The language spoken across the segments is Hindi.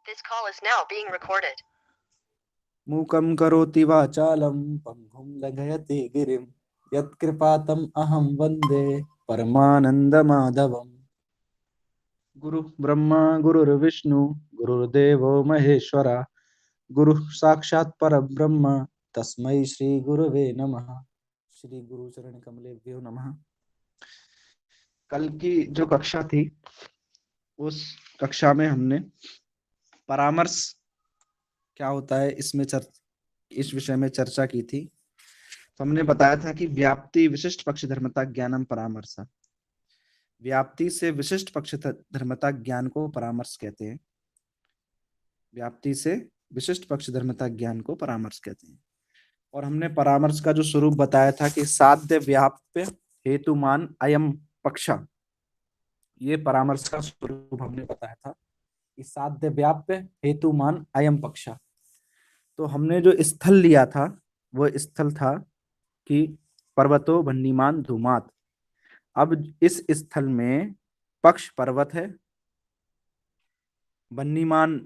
This call is now being recorded. मूकं करोति वाचालं पंगुं लंघयते गिरिं यत्कृपातम् अहं वन्दे परमानन्दमाधवम्। गुरु ब्रह्मा गुरुर्विष्णु गुरुर्देवो महेश्वरा गुरु साक्षात् परब्रह्म तस्मै श्री गुरुवे नमः। श्री गुरु चरण कमलेभ्यो नमः। कल की जो कक्षा थी उस कक्षा में हमने परामर्श क्या होता है इस विषय में चर्चा की थी। तो हमने बताया था कि व्याप्ति विशिष्ट पक्ष धर्मता ज्ञानम परामर्श, व्याप्ति से विशिष्ट पक्ष धर्मता ज्ञान को परामर्श कहते हैं। व्याप्ति से विशिष्ट पक्ष धर्मता ज्ञान को परामर्श कहते हैं। और हमने परामर्श का जो स्वरूप बताया था कि साध्य व्याप्य हेतुमान अयम पक्ष, ये परामर्श का स्वरूप हमने बताया था कि साध्य व्याप्य हेतुमान अयम पक्ष। तो हमने जो स्थल लिया था वो स्थल था कि पर्वतो वह्निमान धूमात। अब इस स्थल में पक्ष पर्वत है, वह्निमान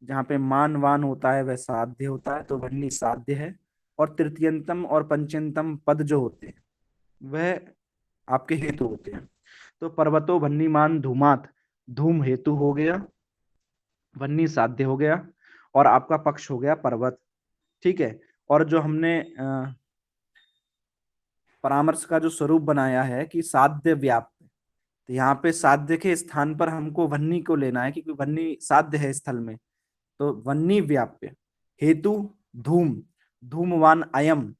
जहाँ पे मान वान होता है वह साध्य होता है, तो वह्नि साध्य है। और तृतीयंतम और पंचयंतम पद जो होते हैं वह आपके हेतु होते हैं। तो पर्वतो वह्निमान धूमात, धूम हेतु हो गया, वह्नि साध्य हो गया और आपका पक्ष हो गया पर्वत। ठीक है। और जो हमने परामर्श का जो स्वरूप बनाया है कि साध्य व्याप्त, तो यहाँ पे साध्य के स्थान पर हमको वह्नि को लेना है क्योंकि वह्नि साध्य है स्थल में। तो वह्नि व्याप्य हेतु धूम, धूमवान अयम,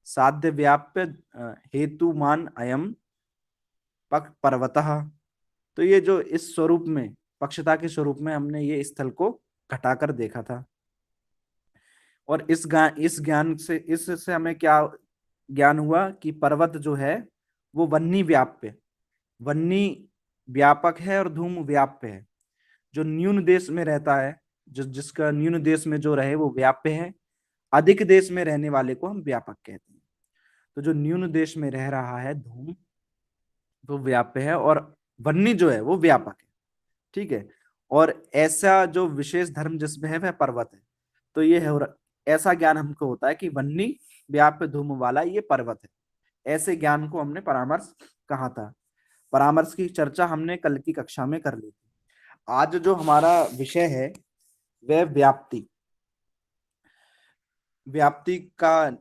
साध्य व्याप्य हेतुमान अयम पर्वतः। तो ये जो इस स्वरूप में पक्षता के स्वरूप में हमने ये स्थल को घटाकर देखा था। और इस ज्ञान से इससे हमें क्या ज्ञान हुआ कि पर्वत जो है वो वह्नि व्याप्य, वह्नि व्यापक है और धूम व्याप्य है। जो न्यून देश में रहता है, जिसका न्यून देश में जो रहे वो व्याप्य है, अधिक देश में रहने वाले को हम व्यापक कहते हैं। तो जो न्यून देश में रह रहा है धूम वो व्याप्य है और वह्नि जो है वो व्यापक है। ठीक है। और ऐसा जो विशेष धर्म जिसमें है वह पर्वत है। तो ये है, ऐसा ज्ञान हमको होता है कि वह्नि व्याप्य धूम वाला ये पर्वत है। ऐसे ज्ञान को हमने परामर्श कहा था। परामर्श की चर्चा हमने कल की कक्षा में कर ली थी। आज जो हमारा विषय है वह व्याप्ति, व्याप्ति का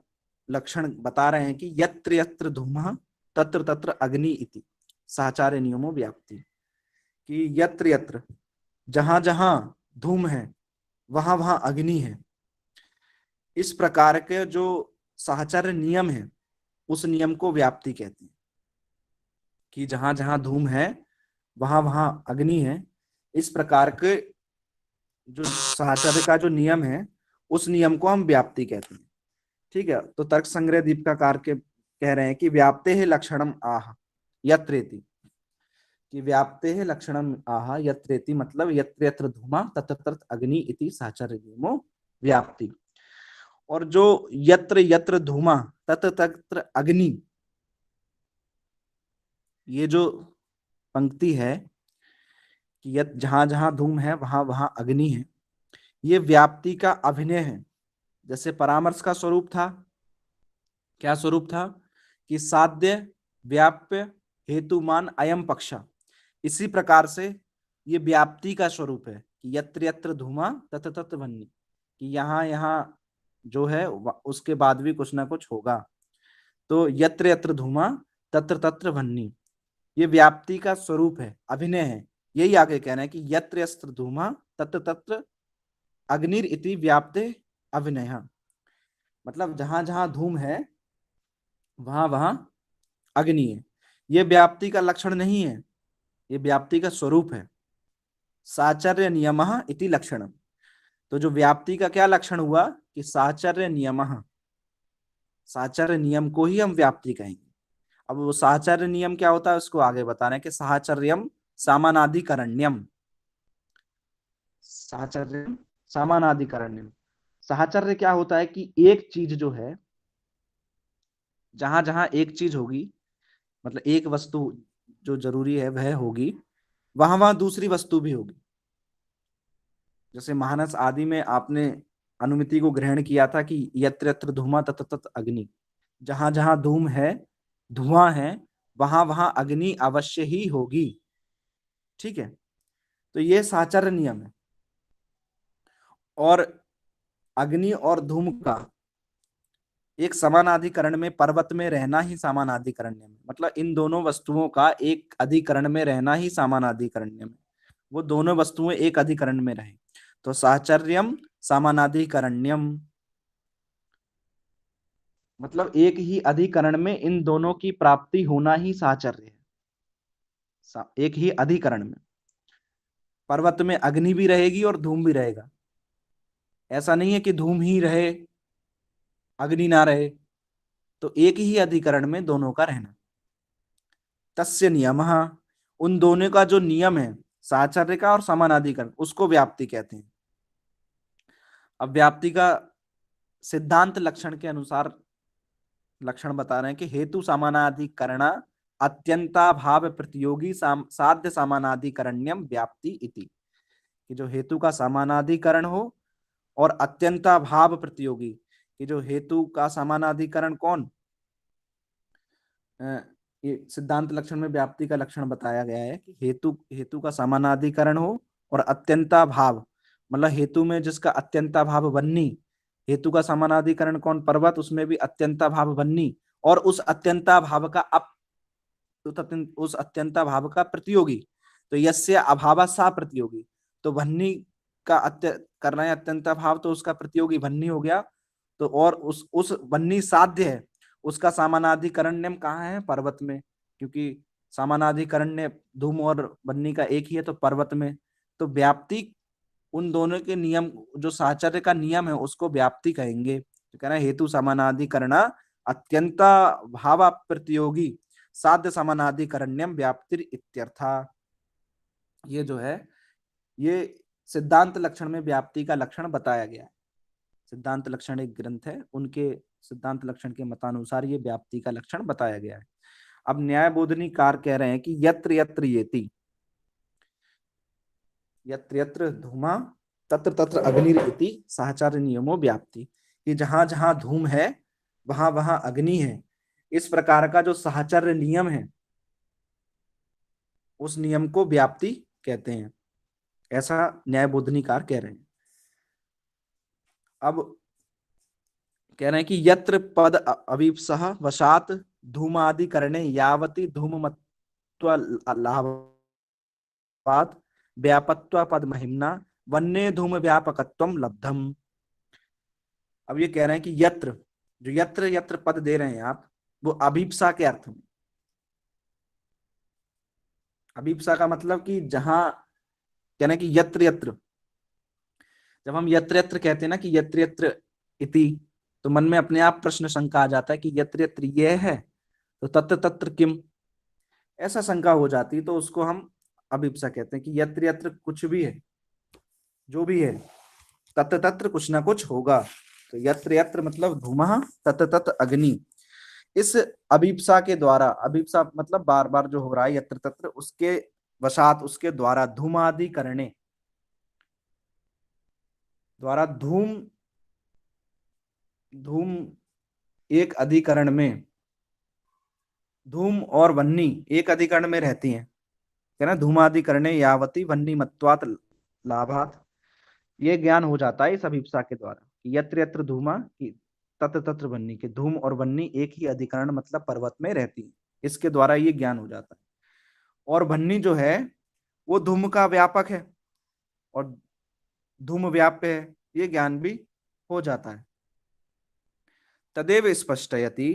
लक्षण बता रहे हैं कि यत्र यत्र धूमः तत्र तत्र अग्नि इति साचार्य नियमो व्याप्ति। कि यत्र यत्र, जहां जहां धूम है वहां वहां अग्नि है। इस प्रकार के जो साहचर्य नियम है उस नियम को व्याप्ति कहते हैं कि जहां जहां धूम है वहां वहां अग्नि है। इस प्रकार के जो साहचर्य का जो नियम है उस नियम को हम व्याप्ति कहते हैं। ठीक है। तो तर्क संग्रह दीपिकाकार के कह रहे हैं कि व्याप्ते है लक्षणम आह यत्रेति, कि व्याप्ते है लक्षणम आह यत्रेति मतलब यत्र यत्र धूमा तत्र तत्र अग्नि इति साहचर्य नियमो व्याप्ति। और जो यत्र यत्र धूमा तत्र तत्र अग्नि, ये जो पंक्ति है कि जहां जहां धूम है वहां वहां अग्नि है, ये व्याप्ति का अभिनय है। जैसे परामर्श का स्वरूप था, क्या स्वरूप था कि साध्य व्याप्य हेतुमान अयम पक्ष, इसी प्रकार से ये व्याप्ति का स्वरूप है कि यत्र यत्र धूमा तत्र तत्र वह्नि, कि यहाँ यहाँ जो है उसके बाद भी कुछ ना कुछ होगा। तो यत्र यत्र धूमा तत्र तत्र वह्नि, ये व्याप्ति का स्वरूप है, अभिनय है। यही आगे कहना है कि यत्र यत्र धूमा तत्र तत्र अग्निर इति व्याप्ते अभिनय, मतलब जहां जहां धूम है वहां वहां अग्नि है। ये व्याप्ति का लक्षण नहीं है, ये व्याप्ति का स्वरूप है। साचर्य नियमः इति लक्षणम। तो जो व्याप्ति का क्या लक्षण हुआ कि साचर्य नियमः, साचर्य नियम को ही हम व्याप्ति कहेंगे। अब वो साचर्य नियम क्या होता है उसको आगे बता रहे हैं कि साहचर्यम सामानाधिकरण्यम, साहचर्यम सामानाधिकरण्यम। साहचर्य क्या होता है कि एक चीज जो है, जहां जहां एक चीज होगी मतलब एक वस्तु जो जरूरी है वह होगी, वहां वहां दूसरी वस्तु भी होगी। जैसे मानस आदि में आपने अनुमिति को ग्रहण किया था कि यत्र यत्र धूमा तत्र तत्र अग्नि, जहां जहां धूम है, धुआं है, वहां वहां अग्नि अवश्य ही होगी। ठीक है, तो ये साचार्य नियम है। और अग्नि और धूम का एक समानाधिकरण में, पर्वत में रहना ही समानाधिकरण्य में, मतलब इन दोनों वस्तुओं का एक अधिकरण में रहना ही समानाधिकरण्य में, वो दोनों वस्तुएं एक अधिकरण में रहे तो साहचर्यम समानाधिकरण्यम, मतलब एक ही अधिकरण में इन दोनों की प्राप्ति होना ही साहचर्य है। एक ही अधिकरण में पर्वत में अग्नि भी रहेगी और धूम भी रहेगा। ऐसा नहीं है कि धूम ही रहे अग्नि ना रहे, तो एक ही अधिकरण में दोनों का रहना। तस्य नियमः, उन दोनों का जो नियम है, साहचर्य का और समानाधिकरण, उसको व्याप्ति कहते हैं। अब व्याप्ति का सिद्धांत लक्षण के अनुसार लक्षण बता रहे हैं कि हेतु समानाधिकरण अत्यंताभाव प्रतियोगी साध्य समानाधिकरण्यम व्याप्ति इति, कि जो हेतु का समानाधिकरण हो और अत्यंताभाव प्रतियोगी, कि जो हेतु का समानाधिकरण कौन, ये सिद्धांत लक्षण में व्याप्ति का लक्षण बताया गया है कि हेतु हेतु का समानाधिकरण हो और अत्यंताभाव, मतलब हेतु में जिसका अत्यंताभाव बन्नी, हेतु का समानाधिकरण कौन, पर्वत, उसमें भी अत्यंताभाव बन्नी, और उस अत्यंताभाव का उस अत्यंताभाव का प्रतियोगी, तो यस्य अभाव सा प्रतियोगी, तो भन्नी का करना है अत्यंताभाव, तो उसका प्रतियोगी भन्नी हो गया। तो और उस बन्नी साध्य है, उसका समानाधिकरण्यम कहाँ है, पर्वत में, क्योंकि समानाधिकरण्य धूम और बन्नी का एक ही है, तो पर्वत में। तो व्याप्ति उन दोनों के नियम, जो साहचर्य का नियम है उसको व्याप्ति कहेंगे। तो कहना हेतु समानाधिकरण अत्यंत भाव प्रतियोगी साध्य समानाधिकरण्यम व्याप्तिर इत्यर्था। ये जो है, ये सिद्धांत लक्षण में व्याप्ति का लक्षण बताया गया है। सिद्धांत लक्षण एक ग्रंथ है, उनके सिद्धांत लक्षण के मतानुसार ये व्याप्ति का लक्षण बताया गया है। अब न्याय बोधनी कार कह रहे हैं कि यत्र यत्र येति, यत्र यत्र धूमा तत्र तत्र अग्निरिति साहचर्य नियमो व्याप्ति, कि जहां जहां धूम है वहां वहां अग्नि है। इस प्रकार का जो साहचर्य नियम है, उस नियम को व्याप्ति कहते हैं, ऐसा न्याय बोधनीकार कह रहे हैं। अब कह रहे हैं कि यत्र पद अवीप्सह वशात धूमादि करणे यावती धूममत्व लाभात व्यापत्व पद महिमना वन्य धूम व्यापकत्वम लब्धम। अब ये कह रहे हैं कि यत्र, जो यत्र यत्र पद दे रहे हैं आप, वो अभीप्सा के अर्थ में। अभीप्सा का मतलब कि जहां, कहना है कि यत्र यत्र, जब हम यत्र यत्र कहते हैं ना कि यत्र यत्र इति, तो मन में अपने आप प्रश्न शंका आ जाता है कि यत्र यत्र ये है तो तत्र तत्र किम, ऐसा शंका हो जाती है, तो उसको हम अभिप्सा कहते हैं कि यत्र यत्र कुछ भी है, जो भी है, तत्र तत्र कुछ ना कुछ होगा। तो यत्र यत्र मतलब धूमः, तत्र तत्र अग्नि। इस अभिप्सा के द्वारा, अभिप्सा मतलब बार बार जो हो रहा है यत्र तत्र, उसके वशात, उसके द्वारा, धूमादि करने द्वारा, धूम धूम एक अधिकरण में, धूम और वन्नी एक अधिकरण में रहती हैं, है ना, धूमाधिकरणे यावती वन्नी मत्वात लाभात। ये ज्ञान हो जाता है इस अभिप्सा के द्वारा कि यत्र यत्र धूमा की तत्र तत्र वन्नी, के धूम और वन्नी एक ही अधिकरण मतलब पर्वत में रहती है, इसके द्वारा ये ज्ञान हो जाता है। और वन्नी जो है वो धूम का व्यापक है और धूम व्याप्य है, ये ज्ञान भी हो जाता है। तदेव स्पष्टयति,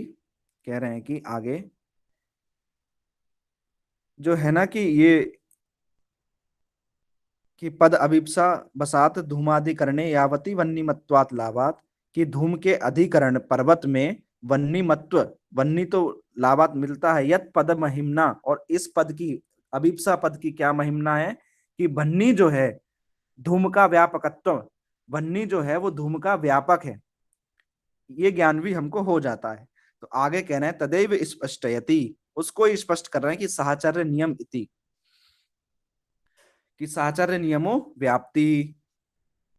कह रहे हैं कि आगे जो है ना कि ये कि पद अभिप्सा बसात धूमाधिकरणे यावती वन्नीमत्वात् लाभात, कि धूम के अधिकरण पर्वत में वन्नीमत्व, वन्नी तो लाभात मिलता है, यत पद महिमना, और इस पद की, अभिप्सा पद की क्या महिमना है कि वन्नी जो है धूम का व्यापकत्व, वन्नी जो है वो धूम का व्यापक है, ये ज्ञान भी हमको हो जाता है। तो आगे कहना है तदैव स्पष्टयति, उसको ही स्पष्ट कर रहे हैं कि साहचर्य नियम इति, कि साहचर्य नियमो व्याप्ति,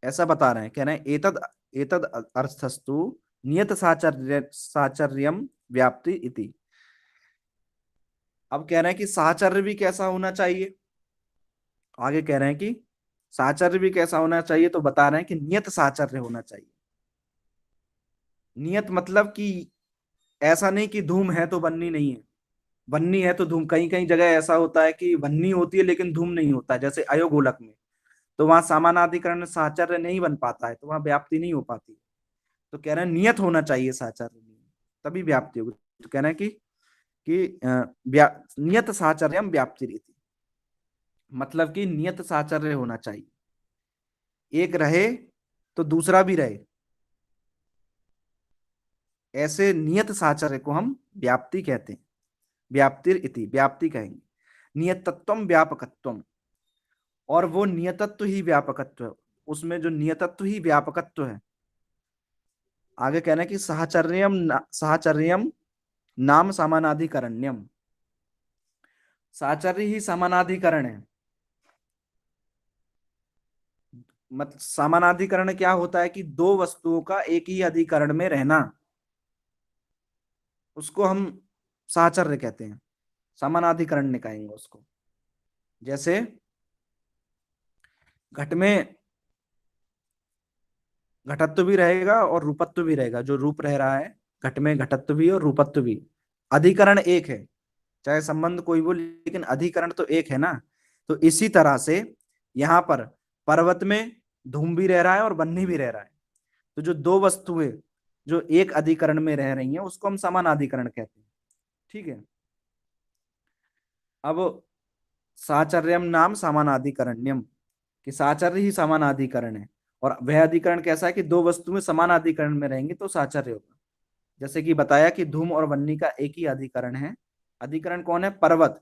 ऐसा बता रहे हैं, कह रहे हैं एतद एतद अर्थस्तु नियत साचर्यम व्याप्ति इति। अब कह रहे हैं कि साहचर्य भी कैसा होना चाहिए, आगे कह रहे हैं कि साहचर्य भी कैसा होना चाहिए, तो बता रहे हैं कि नियत साहचर्य होना चाहिए। नियत मतलब कि ऐसा नहीं कि धूम है तो बन्नी नहीं है, बन्नी है तो धूम। कहीं कहीं जगह ऐसा होता है कि बन्नी होती है लेकिन धूम नहीं होता, जैसे अयोगोलक में, तो वहां समानाधिकरण साहचर्य नहीं बन पाता है, तो वहां व्याप्ति नहीं हो पाती। तो कह रहे हैं नियत होना चाहिए साहचर्य, तभी व्याप्ति होगी। तो कह रहे हैं कि नियत साहचर्यम व्याप्ति रीति, मतलब कि नियत साहचर्य होना चाहिए, एक रहे तो दूसरा भी रहे, ऐसे नियत साहचर्य को हम व्याप्ति कहते हैं। व्याप्तिर इति, व्याप्ति कहेंगे। नियतत्वम व्यापकत्वम, और वो नियतत्व ही व्यापकत्व है, उसमें जो नियतत्व ही व्यापकत्व है। आगे कहना है कि साहचर्यम नाम समानाधिकरण्यम, साहचर्य ही समानाधिकरण है। मतलब समानाधिकरण क्या होता है कि दो वस्तुओं का एक ही अधिकरण में रहना, उसको हम साहचर्य कहते हैं, समानाधिकरण निकालेंगे उसको। जैसे घट में घटत्व भी रहेगा और रूपत्व भी रहेगा, जो रूप रह रहा है घट में घटत्व भी और रूपत्व भी, अधिकरण एक है, चाहे संबंध कोई बोल, लेकिन अधिकरण तो एक है ना। तो इसी तरह से यहाँ पर पर्वत में धूम भी रह रहा है और बन्ही भी रह रहा है, तो जो दो वस्तुएं जो एक अधिकरण में रह रही हैं उसको हम समानाधिकरण कहते हैं। ठीक है। अब साचर्यम नाम समानाधिकरण्यम, कि साचर्य ही समानाधिकरण है, और वह अधिकरण कैसा है कि दो वस्तुएं समानाधिकरण में रहेंगी तो साचर्य होगा। जैसे कि बताया कि धूम और वन्नी का एक ही अधिकरण है, अधिकरण कौन है, पर्वत।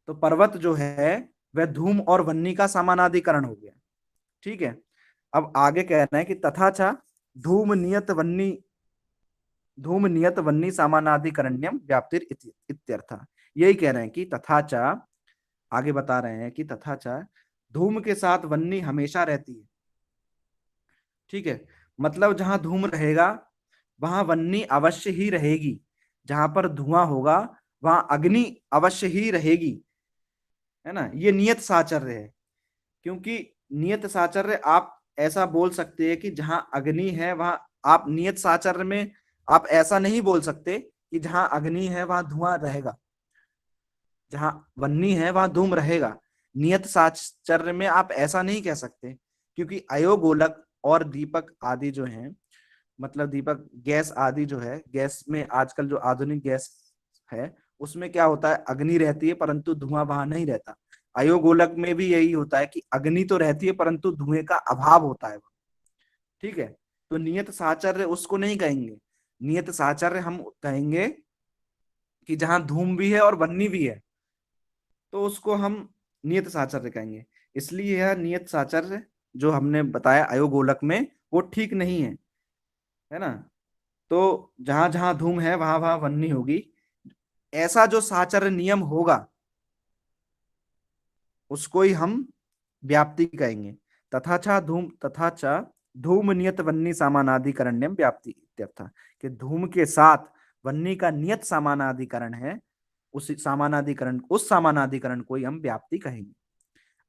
तो पर्वत जो है वह धूम और वन्नी का समानाधिकरण हो गया। ठीक है। अब आगे कहना है कि तथा च धूम नियत वन्नी, धूम नियत वन्नी समानाधिकरण्यम व्याप्तिर इत्यर्थ। यही कह रहे हैं कि तथा च, आगे बता रहे हैं कि तथा च धूम के साथ वन्नी हमेशा रहती है। ठीक है। मतलब जहां धूम रहेगा वहां वन्नी अवश्य ही रहेगी, जहां पर धुआं होगा वहां अग्नि अवश्य ही रहेगी, है ना। ये नियत साचर्य है। क्योंकि नियत साचर्य आप ऐसा बोल सकते हैं कि जहां अग्नि है वहां, आप नियत साचर्य में आप ऐसा नहीं बोल सकते कि जहां अग्नि है वहां धुआं रहेगा, जहां वन्नी है वहां धूम रहेगा। नियत साचर्य में आप ऐसा नहीं कह सकते, क्योंकि अयोगोलक और दीपक आदि जो हैं, मतलब दीपक गैस आदि जो है, गैस में आजकल जो आधुनिक गैस है उसमें क्या होता है, अग्नि रहती है परंतु धुआं वहां नहीं रहता। अयोगोलक में भी यही होता है कि अग्नि तो रहती है परंतु धुएं का अभाव होता है। ठीक है। तो नियत साचर्य उसको नहीं कहेंगे, नियत साचर्य हम कहेंगे कि जहां धूम भी है और वन्नी भी है, तो उसको हम नियत साचर्य कहेंगे। इसलिए यह नियत साचर्य जो हमने बताया अयोगोलक में वो ठीक नहीं है ना। तो जहां जहां धूम है वहां वहां वन्नी होगी, ऐसा जो साचर्य नियम होगा उसको ही हम व्याप्ति कहेंगे। तथा च धूम नियत वन्नी समानाधिकरण्यम व्याप्ति इत्यर्थ, कि धूम के साथ वन्नी का नियत समानाधिकरण है, उस समानाधिकरण को ही हम व्याप्ति कहेंगे।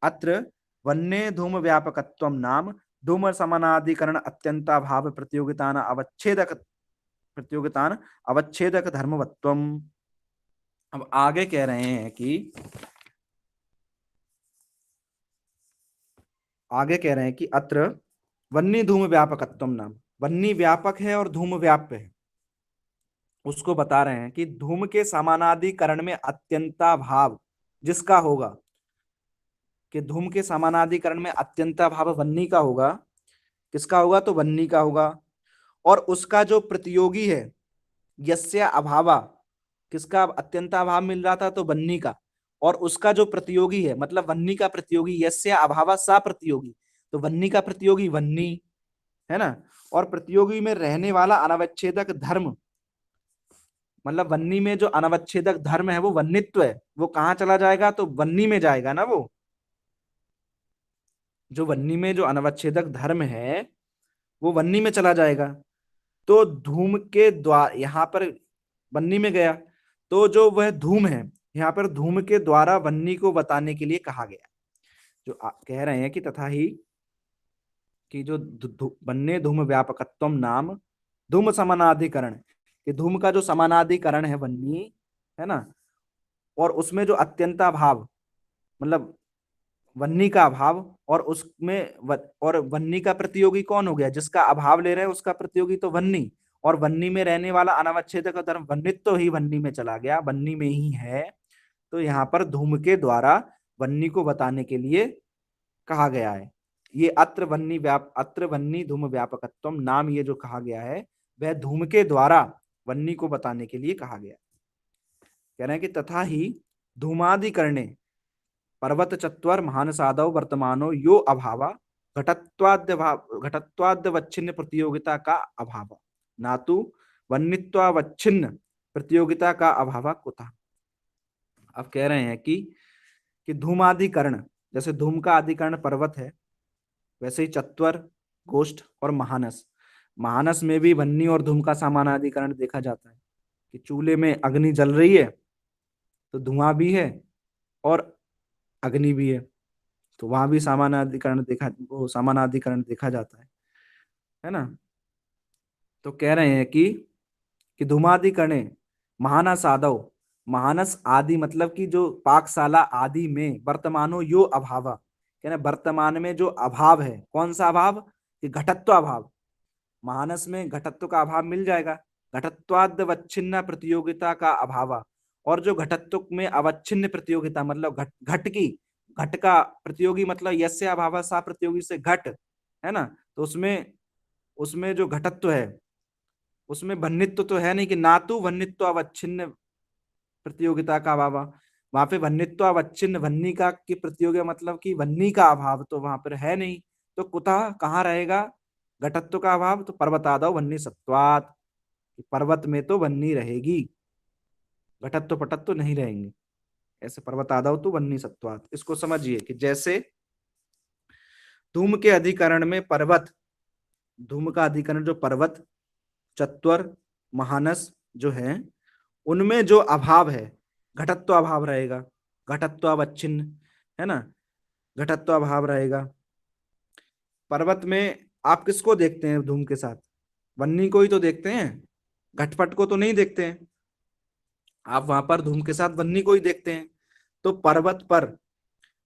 अत्र वन्ने धूम व्यापकत्वम नाम धूम समानाधिकरण अत्यंताभाव प्रतियोगितान अवच्छेदक धर्मवत्वम। अब आगे कह रहे हैं कि अत्र वन्नी धूम व्यापकत्वम नाम, वन्नी व्यापक है और धूम व्याप्य है, उसको बता रहे हैं कि धूम के समानाधिकरण में अत्यंताभाव जिसका होगा, कि धूम के समानाधिकरण में अत्यंताभाव वन्नी का होगा, किसका होगा, तो वन्नी का होगा। और उसका जो प्रतियोगी है यस्य अभावा, किसका अत्यंताभाव मिल रहा था, तो वन्नी का। और उसका जो प्रतियोगी है, मतलब वन्नी का प्रतियोगी, यस्य अभावा सा प्रतियोगी, तो वन्नी का प्रतियोगी वन्नी, है ना। और प्रतियोगी में रहने वाला अनवच्छेदक धर्म, मतलब वन्नी में जो अनवच्छेदक धर्म है वो वन्नित्व है, वो कहाँ चला जाएगा, तो वन्नी में जाएगा ना वो। जो वन्नी में जो अनवच्छेदक धर्म है वो वन्नी में चला जाएगा। तो धूम के द्वार यहाँ पर वन्नी में गया, तो जो वह धूम है यहाँ पर धूम के द्वारा वन्नी को बताने के लिए कहा गया। जो कह रहे हैं कि तथा ही कि जो वन्य धूम व्यापकत्वम नाम धूम समानाधिकरण, कि धूम का जो समानाधिकरण है वन्नी, है ना, और उसमें जो अत्यंताभाव मतलब वन्नी का अभाव, और उसमें और वन्नी का प्रतियोगी कौन हो गया, जिसका अभाव ले रहे हैं उसका प्रतियोगी तो वन्नी, और वन्नी में रहने वाला अनवच्छेदक धर्म वन्नित्व ही वन्नी में चला गया, वन्नी में ही है। तो यहाँ पर धूम के द्वारा वन्नी को बताने के लिए कहा गया है। ये अत्र वन्नी धूम व्यापकत्वम नाम, ये जो कहा गया है वह धूम के द्वारा वन्नी को बताने के लिए कहा गया। कह रहे हैं कि तथा ही धूमादिकरणे पर्वत चत्वर महानसादौ वर्तमानो यो अभावा घटत्वाद्यवच्छिन्न प्रतियोगिता का अभाव, ना तो वन्नित्वावच्छिन्न प्रतियोगिता का अभाव कुतः। अब कह रहे हैं कि धूमादिकरण, जैसे धूम का अधिकरण पर्वत है, वैसे ही चत्वर, गोष्ठ और महानस, महानस में भी वन्नी और धूम का समानाधिकरण देखा जाता है कि चूल्हे में अग्नि जल रही है तो धुआं भी है और अग्नि भी है, तो वहां भी समानाधिकरण देखा जाता है ना। तो कह रहे हैं कि धूमादिकरणे महानस आदव, महानस आदि मतलब कि जो पाकशाला आदि में वर्तमानो यो अभाव, कहना वर्तमान में जो अभाव है, कौन सा अभाव, कि घटत्व अभाव, महानस में घटत्व का अभाव मिल जाएगा, घटत्वाद्वच्छिन्न प्रतियोगिता का अभाव, और जो घटत्व में अवच्छिन्न प्रतियोगिता मतलब घट का प्रतियोगी मतलब यस्य अभाव सा प्रतियोगी से घट, है ना, तो उसमें उसमें जो घटत्व है उसमें वन्नित्व तो है नहीं, कि ना तो वन्नित्व अवच्छिन्न प्रतियोगिता का अभाव, वहां पे वन्नित्व अवच्छिन्न वन्नी का की प्रतियोगिता मतलब कि वन्नी का अभाव तो वहां पर है नहीं, तो कुतः कहाँ रहेगा घटत्व का अभाव, तो पर्वतादौ वन्नी सत्वात, पर्वत में तो वन्नी रहेगी, घटत्व पटत्व नहीं रहेंगे, ऐसे पर्वतादौ तो वन्नी सत्वात। इसको समझिए कि जैसे धूम के अधिकरण में पर्वत, धूम का अधिकरण जो पर्वत चत्वर महानस जो है उनमें जो अभाव है घटत्व अभाव रहेगा, घटत्व अवच्छिन्न, है ना, घटत्व अभाव रहेगा। पर्वत में आप किसको देखते हैं धूम के साथ, वन्नी को ही तो देखते हैं, घटपट को तो नहीं देखते हैं, आप वहां पर धूम के साथ वन्नी को ही देखते हैं। तो पर्वत पर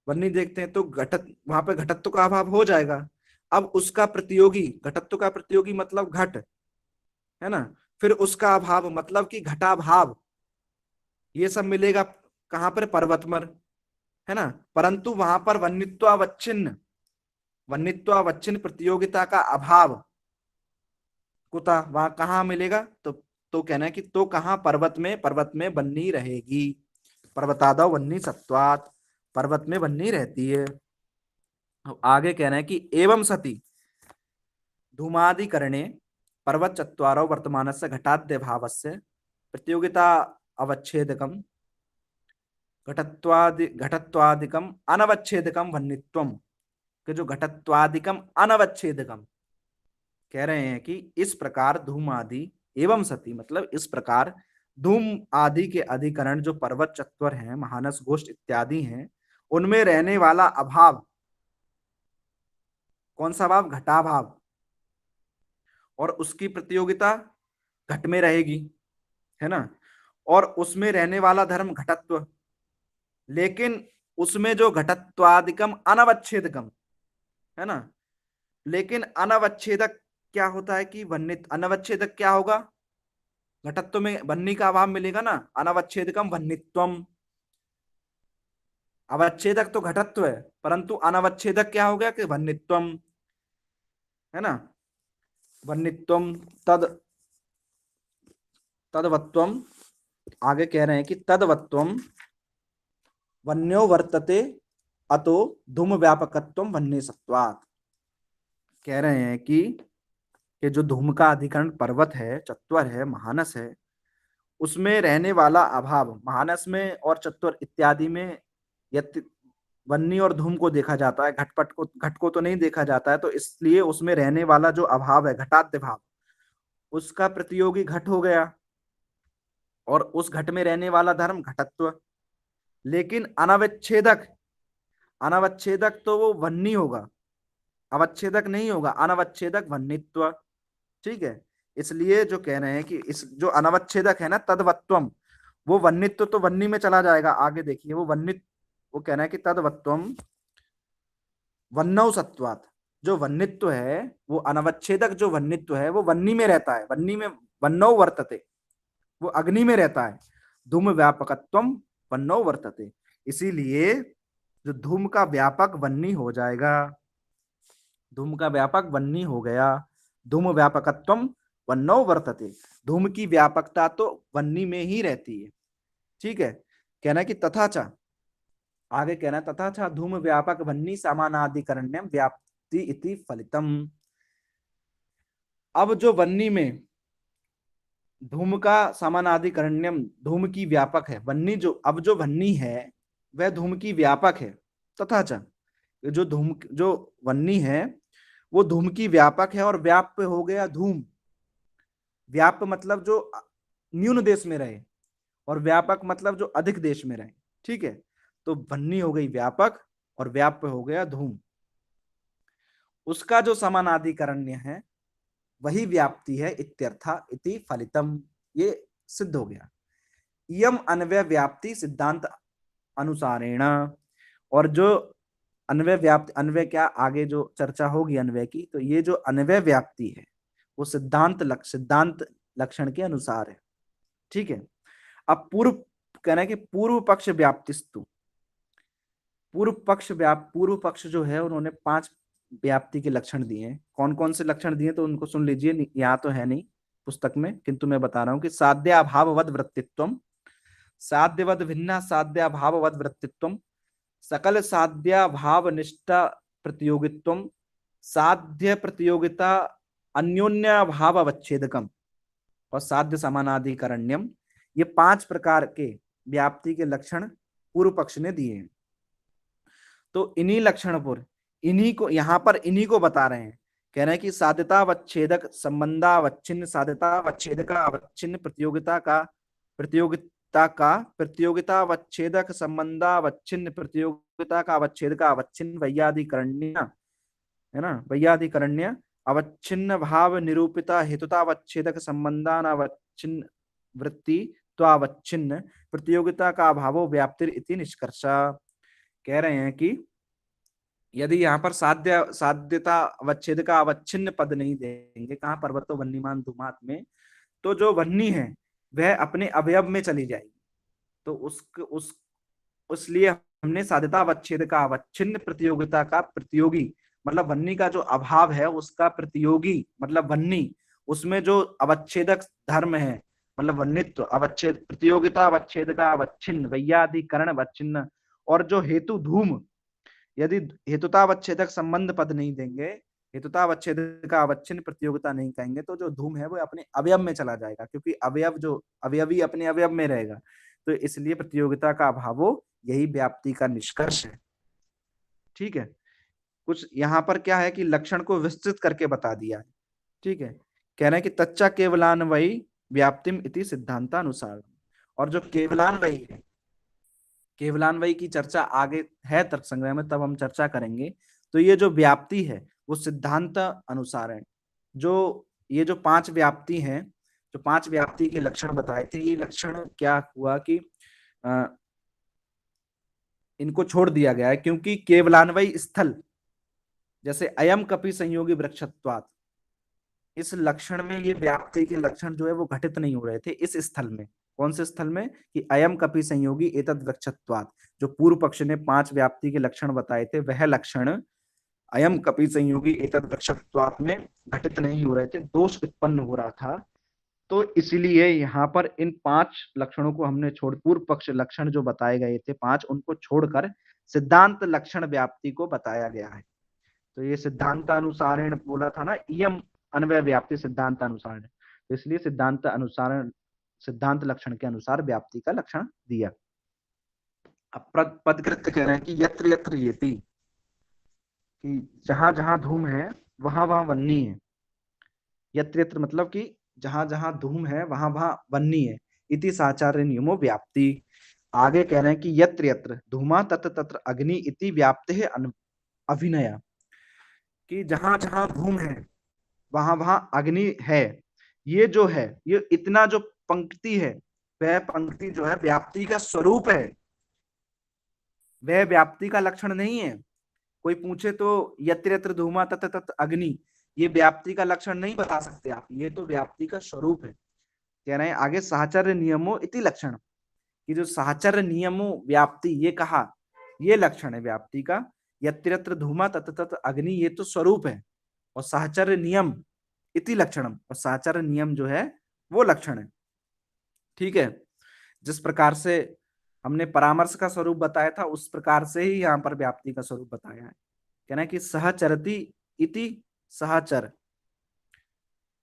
वन्नी देखते हैं तो वहां पर घटत्व का अभाव हो जाएगा। अब उसका प्रतियोगी, घटत्व का प्रतियोगी मतलब घट, है ना, फिर उसका अभाव मतलब कि घटाभाव, ये सब मिलेगा कहां पर, पर्वत पर, है ना, परंतु वहां पर वन्नित्वावच्छिन्न प्रतियोगिता का अभाव कुता, वहां कहाँ मिलेगा, तो कहना है कि तो कहाँ, पर्वत में वन्नी रहेगी, पर्वतादौ वन्नी सत्वात, पर्वत में वन्नी रहती है। अब आगे कहना है कि एवं सती धूमादिकरणे पर्वत चत्वारो वर्तमानस्य घटाद्य भावस्य प्रतियोगिता अवच्छेदकम घटत्वादिकम अनवच्छेदकम वन्नित्वम, कि जो घटत्वादिकम अनवच्छेदकम, कह रहे हैं कि इस प्रकार धूम आदि एवं सती मतलब इस प्रकार धूम आदि के अधिकरण जो पर्वत चत्वर हैं, महानस गोष्ठ इत्यादि हैं, उनमें रहने वाला अभाव, कौन सा भाव, घटाभाव, और उसकी प्रतियोगिता घट में रहेगी, है ना, और उसमें रहने वाला धर्म घटत्व, लेकिन उसमें जो घटत्वादिकम अनवच्छेदकम, है ना, लेकिन अनवच्छेदक क्या होता है कि वन्नित, अनवच्छेदक क्या होगा, घटत्व में वन्नी का अभाव मिलेगा ना, अनवच्छेदकम वन्नित्वम, अवच्छेदक तो घटत्व है परंतु अनवच्छेदक क्या हो गया कि वन्नित्वम, है ना, वन्नित्वम तदवत्वम, आगे कह रहे हैं कि तदवत्वम वन्यो वर्तते अतो धूम व्यापकत्वम वन्य सत्वात्, कह रहे हैं कि जो धूम का अधिकरण पर्वत है, चत्वर है, महानस है, उसमें रहने वाला अभाव, महानस में और चत्वर इत्यादि में वन्नी और धूम को देखा जाता है, घट को तो नहीं देखा जाता है, तो इसलिए उसमें रहने वाला जो अभाव है, घटाद्य भाव, उसका प्रतियोगी घट हो गया, और उस घट में रहने वाला धर्म घटत्व। लेकिन अनवच्छेदक, अनवच्छेदक तो वो वन्नी होगा, अवच्छेदक नहीं होगा, अनवच्छेदक वन्नित्व। ठीक है, इसलिए जो कह रहे हैं कि इस जो अनवच्छेदक है ना, तद्वत्वम, वो वन्नित्व तो वन्नी में चला जाएगा, आगे देखिए वो वन्नित्व, वो कह रहे हैं कि तद्वत्वम वन्नौ सत्वात, जो वन्नित्व है, वो अनवच्छेदक जो वन्नित्व है, वो वन्नी में रहता है, वन्नी में वन्नौ वर्तते, वो अग्नि में रहता है। धूम व्यापकत्वम वन्नौ वर्तते, इसीलिए जो धूम का व्यापक वन्नी हो जाएगा, धूम का व्यापक वन्नी हो गया। धूम व्यापकत्वम वन्नौ वर्तते, धूम की व्यापकता तो वन्नी में ही रहती है। ठीक है, कहना है कि तथा च, आगे कहना है तथा च धूम व्यापक वन्नी समानाधिकरण्यम व्याप्ति इति फलितम। अब जो वन्नी में धूम का समानाधिकरण्यम, धूम की व्यापक है, वन्नी जो अब जो वन्नी है वह धूम की व्यापक है। तथा च, जो धूम जो वन्नी है वो धूम की व्यापक है, और व्याप्य हो गया धूम। व्याप्य मतलब जो न्यून देश में रहे, और व्यापक मतलब जो अधिक देश में रहे। ठीक है, तो वन्नी हो गई व्यापक, और व्याप्य हो गया धूम। उसका जो समानाधिकरण्य है वही व्याप्ति है, इत्यर्था इति फलितम, ये सिद्ध हो गया। इयम अन्वय व्याप्ति सिद्धांत अनुसारेण, और जो अन्वय व्याप्ति, अन्वय क्या आगे जो चर्चा होगी अन्वय की, तो ये जो अन्वय व्याप्ति है वो सिद्धांत लक्षण के अनुसार है। ठीक है, अब पूर्व कहना है कि पूर्व पक्ष व्याप्तिस्तु, पूर्व पक्ष जो है उन्होंने 5 व्याप्ति के लक्षण दिए हैं। कौन कौन से लक्षण दिए तो उनको सुन लीजिए, यहाँ तो है नहीं पुस्तक में, किंतु मैं बता रहा हूँ कि साध्याभाववद वृत्तित्वम, साध्यवद भिन्ना साध्याभाववद वृत्तित्वम, सकल साध्याभाव निष्ठा प्रतियोगित्वम, साध्य प्रतियोगिता अन्योन्य भाव अवच्छेदकम, और साध्य समानाधिकरण्यम। ये 5 प्रकार के व्याप्ति के लक्षण पूर्व पक्ष ने दिए हैं। तो इन्हीं लक्षण पर, इन्हीं को यहां पर इन्हीं को बता रहे हैं। कह रहे हैं कि साध्यतावच्छेदक संबंधावच्छिन्न, साध्यतावच्छेदक अवच्छिन्न प्रतियोगितावच्छेदक संबंधावच्छिन्न प्रतियोगिता का अवच्छेद का अवच्छिन्न वैयाधिकरण्य, है ना, वैयाधिकरण्य अवच्छिन्न भाव निरूपिता हेतुतावच्छेदक संबंधानावच्छिन्न वृत्ति त्वावच्छिन्न प्रतियोगिता का अभावो व्याप्तिर इति निष्कर्षा। कह रहे हैं कि यदि यहाँ पर साध्यता अवच्छेद का अवच्छिन्न पद नहीं देंगे, कहाँ पर्वतो वन्यमान धूमात में, तो जो वन्नी है वह अपने अवयव में चली जाएगी। तो उस उसलिए हमने साध्यता अवच्छेद का अवच्छिन्न प्रतियोगिता का प्रतियोगी मतलब वन्नी का जो अभाव है उसका प्रतियोगी मतलब वन्नी, उसमें जो अवच्छेदक धर्म है मतलब वन्नित्व, अवच्छेद प्रतियोगिता अवच्छेद का अवच्छिन्न वैयाधिकरण अवच्छिन्न, और जो हेतु धूम, यदि हेतुतावच्छेदक संबंध पद नहीं देंगे, हेतुतावच्छेद का अवच्छिन्न प्रतियोगिता नहीं कहेंगे, तो जो धूम है वो अपने अवयव में चला जाएगा, क्योंकि अवयव जो अवयवी अपने अवयव में रहेगा। तो इसलिए प्रतियोगिता का अभाव यही व्याप्ति का निष्कर्ष है। ठीक है, कुछ यहाँ पर क्या है कि लक्षण को विस्तृत करके बता दिया है। ठीक है, कह रहे हैं कि तच्चा केवलान्वयी व्याप्तिम इति सिद्धांतानुसार, और जो केवलान्वयी है, केवलान्वयी की चर्चा आगे है तर्क संग्रह में, तब हम चर्चा करेंगे। तो ये जो व्याप्ति है वो सिद्धांत अनुसार है। जो ये जो 5 व्याप्ति हैं, जो 5 व्याप्ति के लक्षण बताए थे, ये लक्षण क्या हुआ कि इनको छोड़ दिया गया है, क्योंकि केवलान्वयी स्थल जैसे अयम कपि संयोगी वृक्षत्वात्, इस लक्षण में ये व्याप्ति के लक्षण जो है वो घटित नहीं हो रहे थे इस स्थल में। कौन से स्थल में कि अयम कपि संयोगी एतद वृक्षत्वात्, जो पूर्व पक्ष ने 5 व्याप्ति के लक्षण बताए थे वह लक्षण अयम कपि संयोगी एतद वृक्षत्वात् में घटित नहीं हो रहे थे, दोष उत्पन्न हो रहा था। तो इसलिए यहाँ पर इन 5 लक्षणों को हमने छोड़, पूर्व पक्ष लक्षण जो बताए गए थे 5, उनको छोड़कर सिद्धांत लक्षण व्याप्ति को बताया गया है। तो ये सिद्धांतानुसारेण बोला था ना, इयम अन्वय व्याप्ति सिद्धांतानुसार, तो इसलिए सिद्धांत अनुसार, सिद्धांत लक्षण के अनुसार व्याप्ति का लक्षण दिया। अब पदकृत्य कह रहे हैं कि यत्र यत्र येति, कि जहां जहां धूम है वहां वहां वन्नी है। यत्र यत्र मतलब कि जहां जहां धूम है वहां वहां वन्नी है। इति साचार्य नियमो व्याप्ति। आगे कह रहे हैं कि यत्र यत्र धूमा तत्र तत्र अग्नि इति व्याप्ति है अभिनया, कि जहां जहां धूम है वहां वहां अग्नि है। ये जो है, ये इतना जो पंक्ति है, वह पंक्ति जो है व्याप्ति का स्वरूप है, वह व्याप्ति का लक्षण नहीं है। कोई पूछे तो यत्र यत्र धूमा तत्र तत्र अग्नि, ये व्याप्ति का लक्षण नहीं बता सकते आप, ये तो व्याप्ति का स्वरूप है। कह रहे हैं आगे साहचर्य नियमो इति लक्षण, कि जो साहचर्य नियमो व्याप्ति ये कहा, ये लक्षण है व्याप्ति का। यत्र यत्र धूमा तत्र तत्र अग्नि, ये तो स्वरूप है, और साहचर्य नियम इति लक्षणम, और साहचर्य नियम जो है वो लक्षण है। ठीक है, जिस प्रकार से हमने परामर्श का स्वरूप बताया था उस प्रकार से ही यहाँ पर व्याप्ति का स्वरूप बताया है। कहना है कि सहचरति इति सहचर।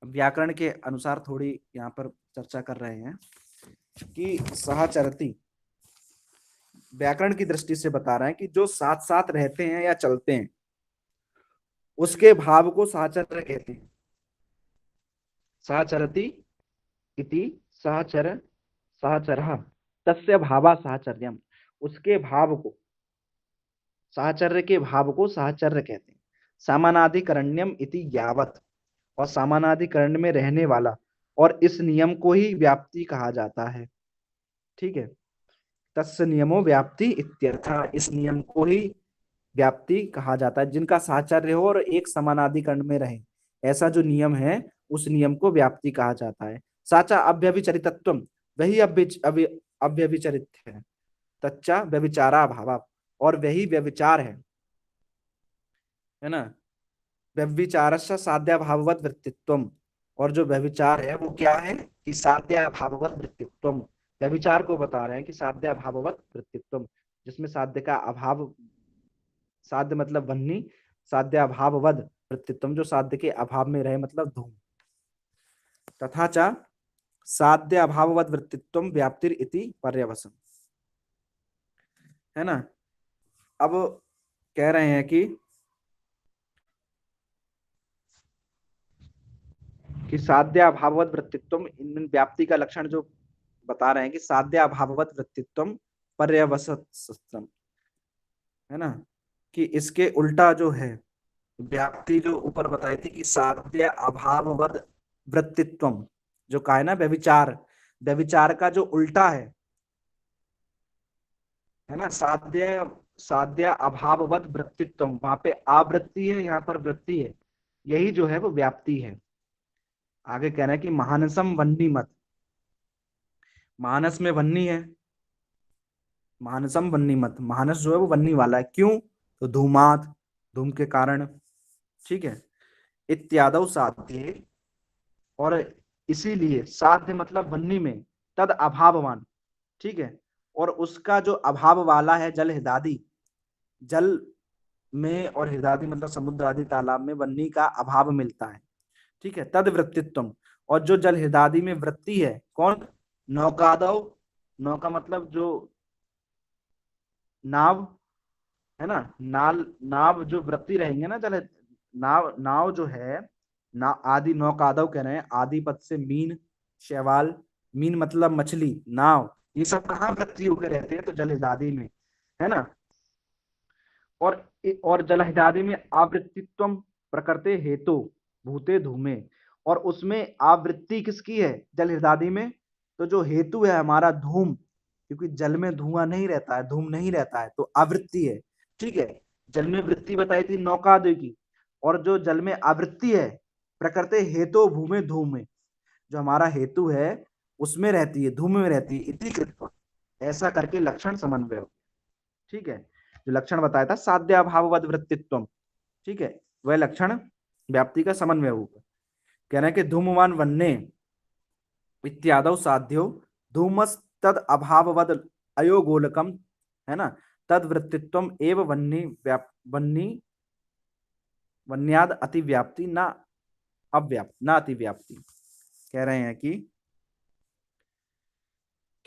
व्याकरण के अनुसार थोड़ी यहाँ पर चर्चा कर रहे हैं कि सहचरति व्याकरण की दृष्टि से बता रहे हैं कि जो साथ साथ रहते हैं या चलते हैं उसके भाव को सहचर्य कहते हैं। सहचरति इति सहचर सहचरः तस्य भावा सहचर्यम, उसके भाव को, साहचर्य के भाव को साहचर्य कहते हैं। सामानाधिकरण्यम इति यावत, और सामानाधिकरण में रहने वाला, और इस नियम को ही व्याप्ति कहा जाता है। ठीक है, तस्य नियमो व्याप्ति इत्यर्थ, इस नियम को ही व्याप्ति कहा जाता है। जिनका साहचर्य हो और एक समानाधिकरण में रहे, ऐसा जो नियम है उस नियम को व्याप्ति कहा जाता है। साचा अव्यभिचरितत्वम, वही अव्यभिचरित है। तच्चा व्यभिचारा भाव, और वही व्यभिचार है ना। व्यभिचारस्य साध्याभाववत् वृत्तित्वम, और जो व्यभिचार है वो क्या है कि साध्याभाववत् वृत्तित्वम। व्यभिचार को बता रहे हैं कि साध्याभाववत् वृत्तित्वम, जिसमें साध्य का अभाव, साध्य मतलब वन्नी, साध्याभाववद वृत्तित्वम, जो साध्य के अभाव में रहे मतलब धूम। तथा च साध्य अभाववद वृत्तित्वम व्याप्तिर इति पर्यवसम, है ना। अब कह रहे हैं कि साध्य अभाववद वृत्तित्वम, इन व्याप्ति का लक्षण जो बता रहे हैं कि साध्य अभाववद वृत्तित्वम पर्यवसतम, है ना, कि इसके उल्टा जो है व्याप्ति जो ऊपर बताई थी कि साध्य अभाववद वृत्तित्वम, जो कहा है ना व्यभिचार, व्यभिचार का जो उल्टा है ना, साध्य साध्य अभाववद वृत्तित्वम, वहां पे आवृत्ति है, यहाँ पर वृत्ति है, यही जो है वो व्याप्ति है। आगे कह रहे हैं कि महानसम वन्नी मत, मानस में वन्नी है, मानसम वन्नी मत, मानस जो है वो वन्नी वाला है। क्यों? तो धूमात, धूम के कारण। ठीक है, इत्यादौ साध्य, और इसीलिए साध्य मतलब वन्नी में तद अभाववान, ठीक है, और उसका जो अभाव वाला है जल हृदादि, जल में और हृदादि मतलब समुद्र आदि तालाब में वन्नी का अभाव मिलता है। ठीक है, तद वृत्तित्वम, और जो जल हृदादि में वृत्ति है, कौन? नौकादव, नौका मतलब जो नाव, है ना, नाव जो वृत्ति रहेंगे ना जल, नाव नाव जो है ना, आदि नौकादव कह रहे हैं, आदि पद से मीन, शैवाल, मीन मतलब मछली, नाव, ये सब कहाँ वृत्ति होकर रहते हैं? तो जल हृदादि में, है ना। और जल हृदादि में आवृत्तित्वम प्रकृते हेतु भूते धूमे, और उसमें आवृत्ति किसकी है जल हृदादि में? तो जो हेतु है हमारा धूम, क्योंकि जल में धुआं नहीं रहता है, धूम नहीं रहता है, तो आवृत्ति है। ठीक है, जल में वृत्ति बताई थी नौकादि की, और जो जल में आवृत्ति है प्रकृते हेतु भूमे धूमे, जो हमारा हेतु है उसमें रहती है, धूम में रहती है। इति कृत्वा, ऐसा करके लक्षण समन्वय हो। ठीक है, जो लक्षण बताया था साध्य भाववद वृत्तित्वम, ठीक है, वह लक्षण व्याप्ति का समन्वय होगा। कहना है कि धूमवान वन्ने इत्यादौ साध्यो धूमस तद अभाववद अयोगोलकम, है ना, तद वृत्तित्वम एव वन्नी वन्नी वन्याद अतिव्याप्ति ना अव्याप्ति ना अतिव्याप्ति। कह रहे हैं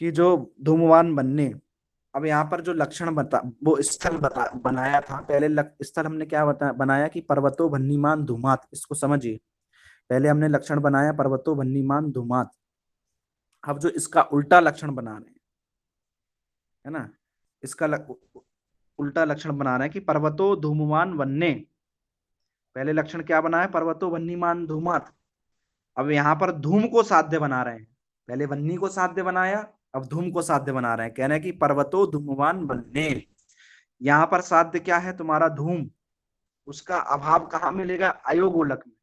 कि जो धूमवान वन्ने अब यहाँ पर जो लक्षण वो स्थल बनाया था पहले। स्थल हमने क्या बनाया कि पर्वतो भन्नीमान धूमात, इसको समझिए। पहले हमने लक्षण बनाया पर्वतो भन्नीमान धूमात। अब जो इसका उल्टा लक्षण बना रहे हैं, है ना, इसका उल्टा लक्षण बना रहे हैं कि पर्वतो धूममान वन्ने। पहले लक्षण क्या बनाया, पर्वतो वन्नीमान धूमात। अब यहाँ पर धूम को साध्य बना रहे हैं। पहले वन्नी को साध्य बनाया, अब धूम को साध्य बना रहे हैं। कह रहे हैं कि पर्वतो धूमवान वन्ने। यहाँ पर साध्य क्या है तुम्हारा, धूम। उसका अभाव कहाँ मिलेगा, अयोगोलक में,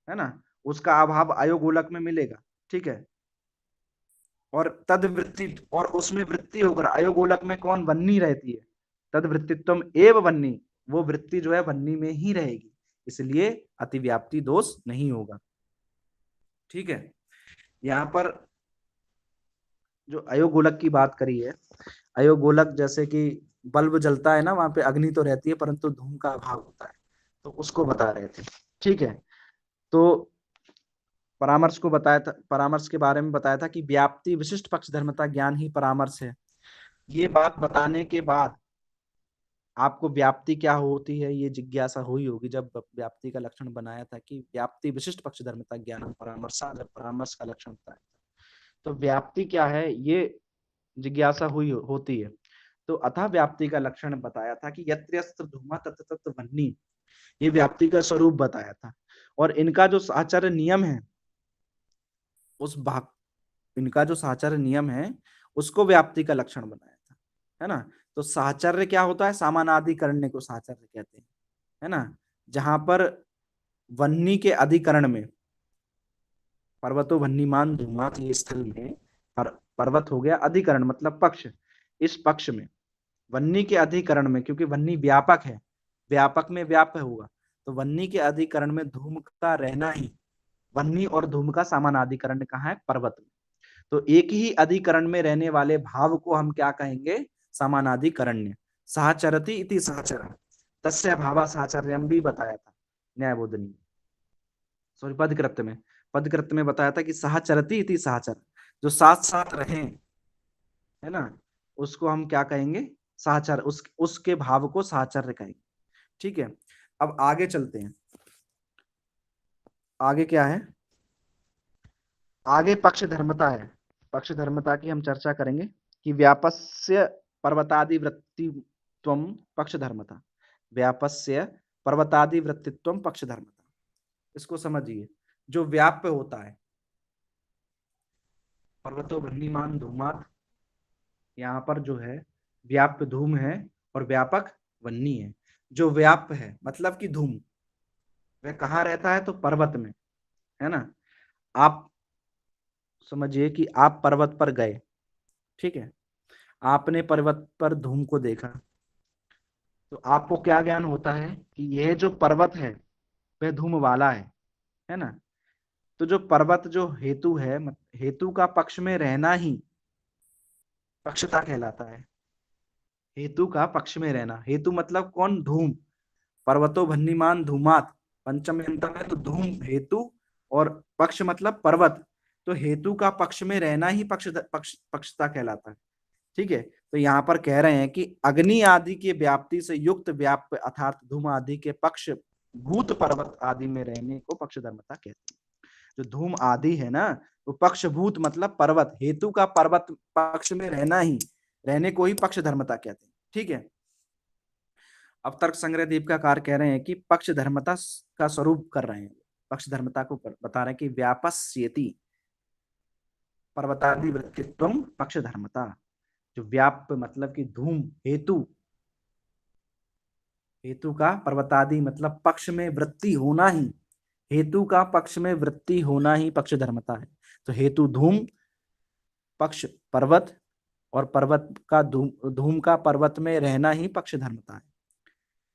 है ना। उसका अभाव अयोगोलक में मिलेगा, ठीक है। और तद वृत्ति, और उसमें वृत्ति होकर अयोगोलक में कौन, वन्नी रहती है। तद वृत्तित्वम एव वन्नी, वो वृत्ति जो है वन्नी में ही रहेगी, इसलिए अतिव्याप्ति दोष नहीं होगा, ठीक है। यहाँ पर जो अयोगोलक की बात करी है, अयोगोलक जैसे कि बल्ब जलता है ना, वहां पे अग्नि तो रहती है परंतु धूम का अभाव होता है, तो उसको बता रहे थे, ठीक है। तो परामर्श को बताया था, परामर्श के बारे में बताया था कि व्याप्ति विशिष्ट पक्ष धर्मता ज्ञान ही परामर्श है। ये बात बताने के बाद आपको व्याप्ति क्या होती है ये जिज्ञासा हुई होगी, जब व्याप्ति का लक्षण बनाया था कि व्याप्ति विशिष्ट पक्ष धर्मता ज्ञान परामर्शा, जब परामर्श का लक्षण बताया था, तो व्याप्ति क्या है ये जिज्ञासा हुई होती है। तो अतः व्याप्ति का लक्षण बताया था कि यत्र यत्र धूमा तत्र तत्र वह्नि, ये व्याप्ति का स्वरूप बताया था। और इनका जो साहचर्य नियम है, उस भाग, इनका जो साहचर्य नियम है उसको व्याप्ति का लक्षण बनाया था, है ना। तो साहचर्य क्या होता है, सामानाधिकरण्य को साहचर्य कहते हैं, है ना। जहां पर वन्नी के अधिकरण में, पर्वतो वन्नीमान धूमात, ये स्थल में पर्वत हो गया अधिकरण मतलब पक्ष, इस पक्ष में वन्नी के अधिकरण में, क्योंकि वन्नी व्यापक है, व्यापक में व्याप्य होगा, तो वन्नी के अधिकरण में धूम का रहना ही, वन्नी और धूम का समानाधिकरण कहाँ है, पर्वत में। तो एक ही अधिकरण में रहने वाले भाव को हम क्या कहेंगे, समानाधिकरण्य। सहचरति इति सहचर, तस्य भावा सहचर्यम भी बताया था न्यायबोधनी, सॉरी पदकृत्य में, पदकृत्य में बताया था कि सहचरति इति सहचर, जो साथ साथ रहें, है ना, उसको हम क्या कहेंगे, सहचर, उसके भाव को साहचर्य कहेंगे, ठीक है। अब आगे चलते हैं, आगे क्या है, आगे पक्ष धर्मता है। पक्ष धर्मता की हम चर्चा करेंगे कि व्यापस्य पर्वतादि वृत्तित्वम पक्ष धर्मता, व्यापस्य पर्वतादि वृत्तित्वम पक्ष धर्मता। इसको समझिए, जो व्याप्य होता है, पर्वतो भन्नीमान धूमात, यहाँ पर जो है व्याप्य धूम है और व्यापक वन्नी है। जो व्याप्य है मतलब कि धूम, वह कहाँ रहता है, तो पर्वत में, है ना। आप समझिए कि आप पर्वत पर गए, ठीक है, आपने पर्वत पर धूम को देखा, तो आपको क्या ज्ञान होता है कि यह जो पर्वत है वह धूम वाला है ना। तो जो पर्वत जो हेतु है, हेतु का पक्ष में रहना ही पक्षता कहलाता है। हेतु का पक्ष में रहना, हेतु मतलब कौन, धूम। पर्वतो भन्नीमान धूमात, पंचम यंतम है तो धूम हेतु, और पक्ष मतलब पर्वत, तो हेतु का पक्ष में रहना ही पक्षता कहलाता है, ठीक है। तो यहाँ पर कह रहे हैं कि अग्नि आदि के व्याप्ति से युक्त व्याप्य अर्थात धूम आदि के पक्ष भूत पर्वत आदि में रहने को पक्ष धर्मता कहते हैं। जो धूम आदि है ना, वो पक्षभूत मतलब पर्वत, हेतु का पर्वत पक्ष में रहना ही, रहने को ही पक्ष धर्मता कहते हैं, ठीक है। अब तर्क संग्रह दीपिकाकार कह रहे हैं कि पक्ष धर्मता का स्वरूप कर रहे हैं, पक्ष धर्मता को बता रहे हैं कि व्यापस्येति पर्वतादि वृत्तित्वम पक्ष धर्मता। जो व्याप्य मतलब कि धूम, हेतु, हेतु का पर्वतादि मतलब पक्ष में वृत्ति होना ही, हेतु का पक्ष में वृत्ति होना ही पक्ष धर्मता है। तो हेतु धूम, पक्ष पर्वत, और पर्वत का धूम का पर्वत में रहना ही पक्ष धर्मता है।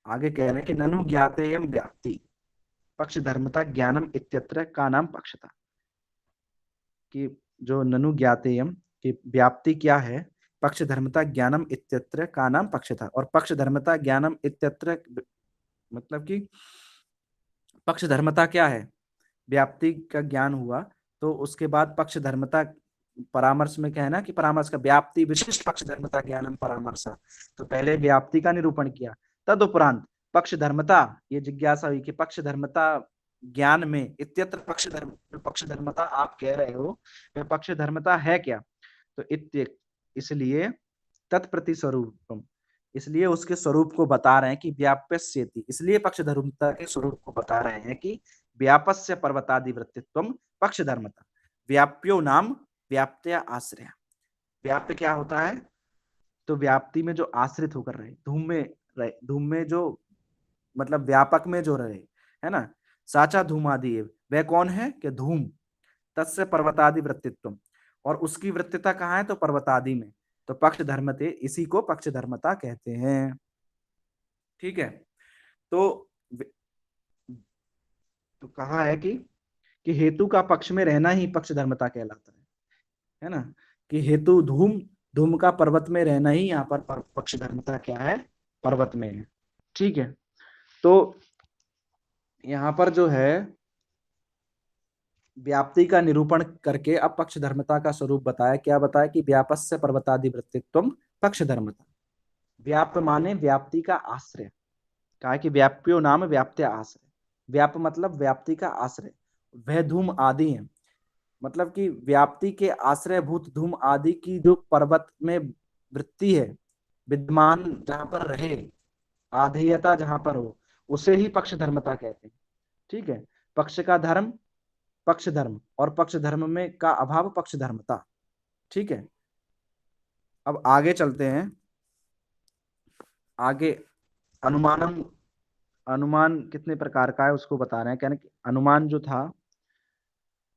आगे कह रहे हैं कि ननु ज्ञातेयम व्याप्ति पक्ष धर्मता ज्ञानम इत्यत्र का नाम पक्षता, कि जो ननु ज्ञातेयम की व्याप्ति क्या है, पक्ष धर्मता ज्ञानम इत्यत्र का नाम पक्षता। और पक्ष धर्मता ज्ञानम इत्यत्र मतलब कि पक्ष धर्मता क्या है, व्याप्ति का ज्ञान हुआ तो उसके बाद पक्ष धर्मता परामर्श में क्या है ना कि परामर्श का व्याप्ति विशिष्ट पक्ष धर्मता ज्ञानम परामर्श, तो पहले व्याप्ति का निरूपण किया, तदुपरांत पक्ष धर्मता, ये जिज्ञासा हुई कि पक्ष धर्मता ज्ञान में इत्यत्र पक्ष धर्मता आप कह रहे हो, वह पक्ष धर्मता है क्या, तो इसलिए तत्प्रति स्वरूपम, इसलिए उसके स्वरूप को बता रहे हैं कि व्याप्यस्येति, इसलिए पक्ष धर्मता के स्वरूप को बता रहे हैं कि व्यापस्य पर्वतादि वृत्तित्वम पक्ष धर्मता, व्याप्यो नाम व्याप्त्या आश्रय। व्याप्य क्या होता है, तो व्याप्ति में जो आश्रित होकर रहे, धूम में जो मतलब व्यापक में जो रहे, है ना, साचा धूमादि, वह कौन है कि धूम, तस्य पर्वतादि वृत्तित्व, और उसकी वृत्तिता कहाँ है, तो पर्वतादि में, तो पक्ष धर्मते, इसी को पक्ष धर्मता कहते हैं। ठीक है, तो कहा है कि हेतु का पक्ष में रहना ही पक्ष धर्मता कहलाता है ना, कि हेतु धूम का पर्वत में रहना ही यहाँ पर पक्ष धर्मता क्या है, पर्वत में है। ठीक है, तो यहाँ पर जो है व्याप्ति का निरूपण करके अब पक्ष धर्मता का स्वरूप बताया, क्या बताया कि व्यापस्य पर्वतादि वृत्तित्वम पक्ष धर्मता, व्याप्य माने व्याप्ति का आश्रय, कहा कि व्याप्यो नाम व्याप्त्या आश्रय, व्याप मतलब व्याप्ति का आश्रय, वह धूम आदि है, मतलब कि व्याप्ति के आश्रयभूत धूम आदि की जो पर्वत में वृत्ति है, विद्यमान जहां पर रहे, आधेयता जहां पर हो, उसे ही पक्ष धर्मता कहते हैं। ठीक है, पक्ष का धर्म पक्ष धर्म, और पक्ष धर्म में का अभाव पक्ष धर्मता। ठीक है, अब आगे चलते हैं, आगे अनुमान कितने प्रकार का है उसको बता रहे हैं, कहने कि अनुमान जो था,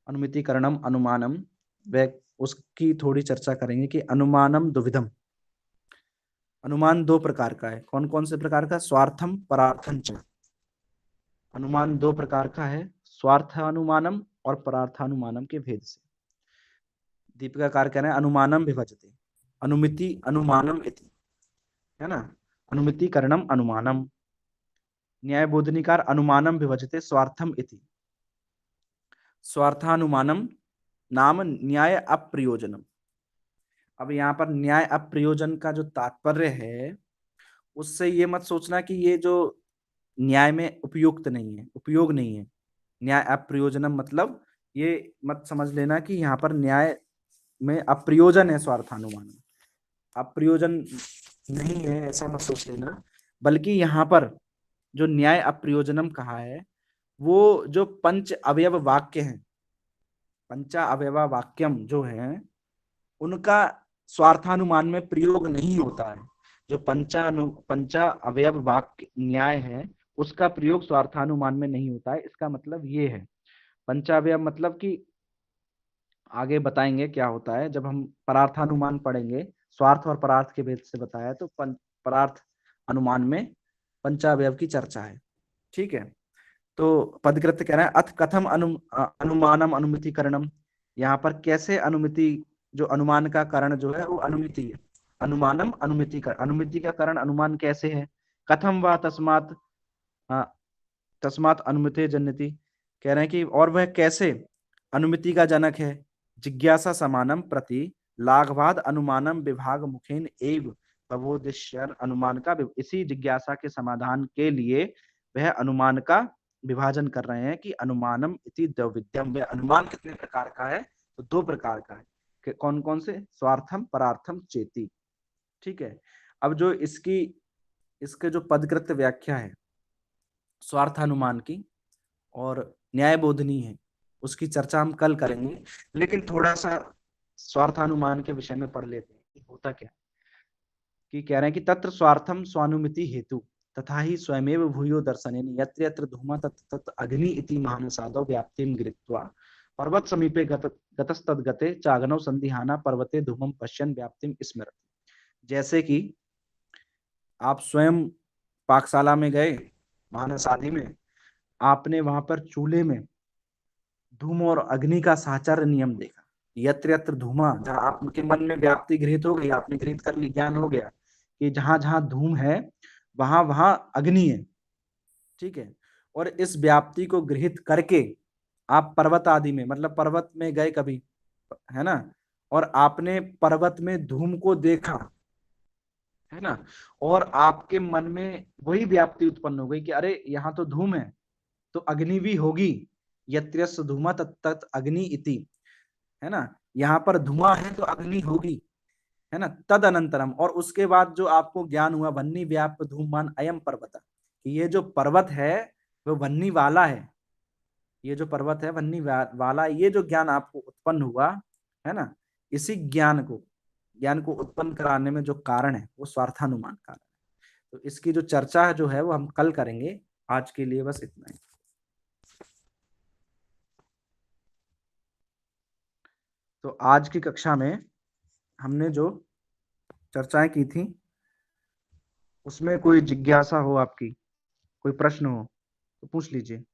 अनुमितिकरणम अनुमानम, वह उसकी थोड़ी चर्चा करेंगे कि अनुमानम दुविधम, अनुमान दो प्रकार का है, कौन कौन से प्रकार का, स्वार्थम परार्थम च, अनुमान दो प्रकार का है, स्वार्थ अनुमानम और परार्थानुमानम के भेद से। दीपिकाकार कह रहे हैं अनुमानम विभजते, अनुमिति अनुमानम इति, है ना, अनुमितिकरणम अनुमानम, न्याय बोधनिकार अनुमानम विभजते स्वार्थम इति, स्वार्थानुमानम नाम न्याय अप्रयोजनम। अब यहाँ पर न्याय अप्रयोजन का जो तात्पर्य है, उससे ये मत सोचना कि ये जो न्याय में उपयुक्त नहीं है, उपयोग नहीं है, न्याय अप्रयोजनम मतलब ये मत समझ लेना कि यहाँ पर न्याय में अप्रयोजन है, स्वार्थानुमान अप्रयोजन नहीं है, ऐसा मत सोच लेना, बल्कि यहाँ पर जो न्याय अप्रयोजनम कहा है, वो जो पंच अवयव वाक्य हैं, पंचा अवयवा वाक्यम जो है, उनका स्वार्थानुमान में प्रयोग नहीं होता है। जो पंचा अवयव वाक्य न्याय है, उसका प्रयोग स्वार्थानुमान में नहीं होता है। इसका मतलब ये है, पंचावयव मतलब कि आगे बताएंगे क्या होता है जब हम परार्थानुमान पढ़ेंगे, स्वार्थ और परार्थ के भेद से बताया, तो परार्थ अनुमान में पंचावयव की चर्चा है। ठीक है, तो पदकृत्य कह रहे हैं अथ कथम अनुमानम अनुमितिकरणम, यहाँ पर कैसे अनुमिति, जो अनुमान का कारण जो है वो अनुमिति है, अनुमानम अनुमिति कर, अनुमिति का कारण अनुमान कैसे है, कथम व तस्मात्, तस्मात् अनुमिते जन्यति, कह रहे हैं कि और वह कैसे अनुमिति का जनक है, जिज्ञासा समानम प्रति लाघवाद अनुमानम विभाग मुखेन एव प्रबोधिष्यन्, अनुमान का इसी जिज्ञासा के समाधान के लिए वह अनुमान का विभाजन कर रहे हैं कि अनुमानम इति द्वविध्यम, वह अनुमान कितने प्रकार का है, तो दो प्रकार का है, कौन कौन से, स्वार्थम परार्थम चेति। ठीक है, अब जो इसके जो पदकृत्य व्याख्या है स्वार्थानुमान की और न्याय बोधनी है, उसकी चर्चा हम कल करेंगे, लेकिन थोड़ा सा स्वार्थानुमान के विषय में पढ़ लेते हैं कि होता क्या, कि कह रहे हैं कि तत्र स्वार्थम स्वानुमिति हेतु तथा ही स्वयमेव भूयो दर्शनेन यत्र यत्र धूमा तत् तत् अग्नि इति मानसादौ व्याप्तिम गृहीत्वा पर्वत समीपे गतस्तद्गते चाग्नौ संदिहाना पर्वते धूमं पश्यन् व्याप्तिम स्मरति। जैसे कि आप स्वयं पाकशाला में गए, मानसादि में, आपने वहां पर चूल्हे में धूम और अग्नि का साचार नियम देखा, यत्र यत्र धूमा, जहां आपके मन में व्याप्ति गृहित हो गई, आपने गृहित कर ली, ज्ञान हो गया कि जहां जहां धूम है वहां वहां अग्नि है। ठीक है, और इस व्याप्ति को गृहित करके आप पर्वत आदि में, मतलब पर्वत में गए कभी, है ना, और आपने पर्वत में धूम को देखा, है ना, और आपके मन में वही व्याप्ति उत्पन्न हो गई कि अरे यहाँ तो धूम है, तो अग्नि भी होगी, यत्रस्य धूमा तत्तत् अग्नि इति, है ना, यहाँ पर धुआं है तो अग्नि होगी, है ना। तद अनंतरम, और उसके बाद जो आपको ज्ञान हुआ, वह्नि व्याप्त धूमान अयम पर्वत, कि ये जो पर्वत है वो वह्नि वाला है, ये जो पर्वत है वह्नि वाला, ये जो ज्ञान आपको उत्पन्न हुआ, है ना, इसी ज्ञान को उत्पन्न कराने में जो कारण है वो स्वार्थानुमान कारण है। तो इसकी जो चर्चा है जो है वो हम कल करेंगे। आज के लिए बस इतना ही। तो आज की कक्षा में हमने जो चर्चाएं की थी उसमें कोई जिज्ञासा हो आपकी, कोई प्रश्न हो तो पूछ लीजिए।